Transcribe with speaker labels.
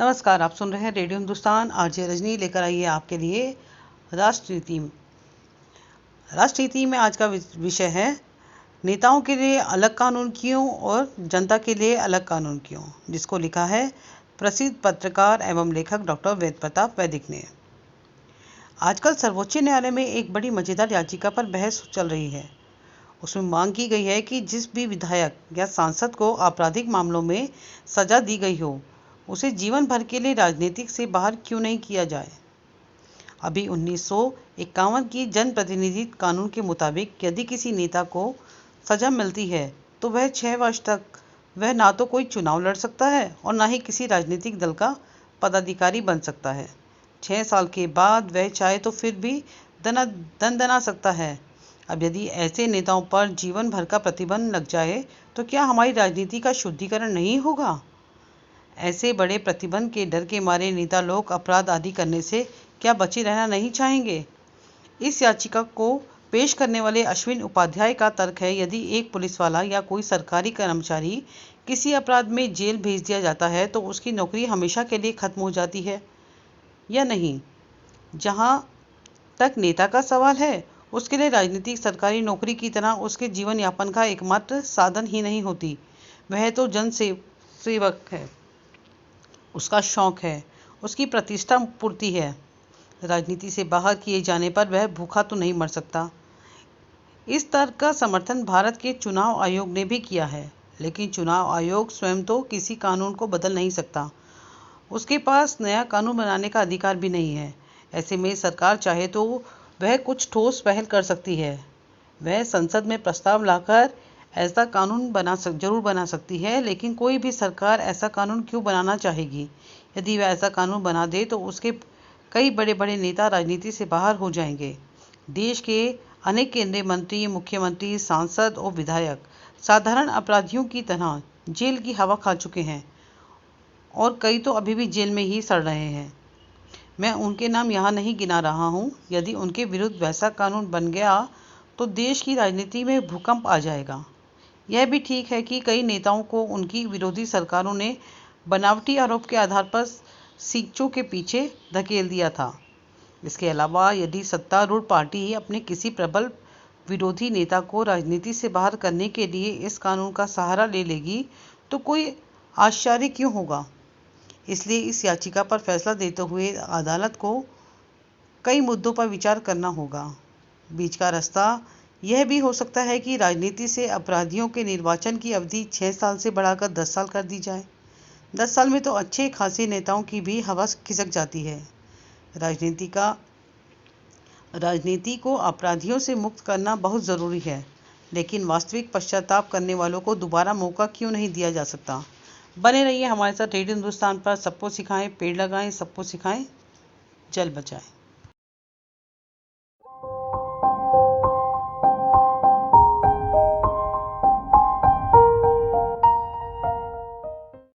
Speaker 1: नमस्कार, आप सुन रहे हैं रेडियो हिंदुस्तान। आरजे रजनी लेकर आई है आपके लिए राष्ट्रनीति। राष्ट्रनीति में आज का विषय है नेताओं के लिए अलग कानून क्यों और जनता के लिए अलग कानून क्यों, जिसको लिखा है प्रसिद्ध पत्रकार एवं लेखक डॉक्टर वेद प्रताप वैदिक ने। आजकल सर्वोच्च न्यायालय में एक बड़ी मजेदार याचिका पर बहस चल रही है। उसमें मांग की गई है कि जिस भी विधायक या सांसद को आपराधिक मामलों में सजा दी गई हो, उसे जीवन भर के लिए राजनीतिक से बाहर क्यों नहीं किया जाए। अभी 1951 की जनप्रतिनिधि कानून के मुताबिक यदि किसी नेता को सजा मिलती है तो वह 6 वर्ष तक वह ना तो कोई चुनाव लड़ सकता है और ना ही किसी राजनीतिक दल का पदाधिकारी बन सकता है। 6 साल के बाद वह चाहे तो फिर भी दंडना सकता है। अब यदि ऐसे नेताओं पर जीवन भर का प्रतिबंध लग जाए तो क्या हमारी राजनीति का शुद्धिकरण नहीं होगा। ऐसे बड़े प्रतिबंध के डर के मारे नेता लोग अपराध आदि करने से क्या बचे रहना नहीं चाहेंगे। इस याचिका को पेश करने वाले अश्विन उपाध्याय का तर्क है, यदि एक पुलिस वाला या कोई सरकारी कर्मचारी किसी अपराध में जेल भेज दिया जाता है तो उसकी नौकरी हमेशा के लिए खत्म हो जाती है या नहीं। जहां तक नेता का सवाल है, उसके लिए राजनीति सरकारी नौकरी की तरह उसके जीवन यापन का एकमात्र साधन ही नहीं होती। वह तो जन सेवक है, उसका शौक है, उसकी प्रतिष्ठा पूर्ति है। राजनीति से बाहर किए जाने पर वह भूखा तो नहीं मर सकता। इस तर्क का समर्थन भारत के चुनाव आयोग ने भी किया है, लेकिन चुनाव आयोग स्वयं तो किसी कानून को बदल नहीं सकता। उसके पास नया कानून बनाने का अधिकार भी नहीं है। ऐसे में सरकार चाहे तो वह कुछ ठोस पहल कर सकती है। वह संसद में प्रस्ताव लाकर ऐसा कानून जरूर बना सकती है, लेकिन कोई भी सरकार ऐसा कानून क्यों बनाना चाहेगी। यदि वह ऐसा कानून बना दे तो उसके कई बड़े बड़े नेता राजनीति से बाहर हो जाएंगे। देश के अनेक केंद्रीय मंत्री, मुख्यमंत्री, सांसद और विधायक साधारण अपराधियों की तरह जेल की हवा खा चुके हैं और कई तो अभी भी जेल में ही सड़ रहे हैं। मैं उनके नाम यहाँ नहीं गिना रहा हूँ। यदि उनके विरुद्ध वैसा कानून बन गया तो देश की राजनीति में भूकंप आ जाएगा। यह भी ठीक है कि कई नेताओं को उनकी विरोधी सरकारों ने बनावटी आरोप के आधार पर सीटों के पीछे धकेल दिया था। इसके अलावा यदि सत्तारूढ़ पार्टी अपने किसी प्रबल विरोधी नेता को राजनीति से बाहर करने के लिए इस कानून का सहारा ले लेगी तो कोई आश्चर्य क्यों होगा। इसलिए इस याचिका पर फैसला देते हुए अदालत को कई मुद्दों पर विचार करना होगा। बीच का रास्ता यह भी हो सकता है कि राजनीति से अपराधियों के निर्वाचन की अवधि 6 साल से बढ़ाकर 10 साल कर दी जाए। 10 साल में तो अच्छे खासे नेताओं की भी हवा खिसक जाती है। राजनीति को अपराधियों से मुक्त करना बहुत ज़रूरी है, लेकिन वास्तविक पश्चाताप करने वालों को दोबारा मौका क्यों नहीं दिया जा सकता। बने रहिए हमारे साथ रेडियो हिंदुस्तान पर। सबको सिखाएं पेड़ लगाएं, सबको सिखाएं जल बचाएं।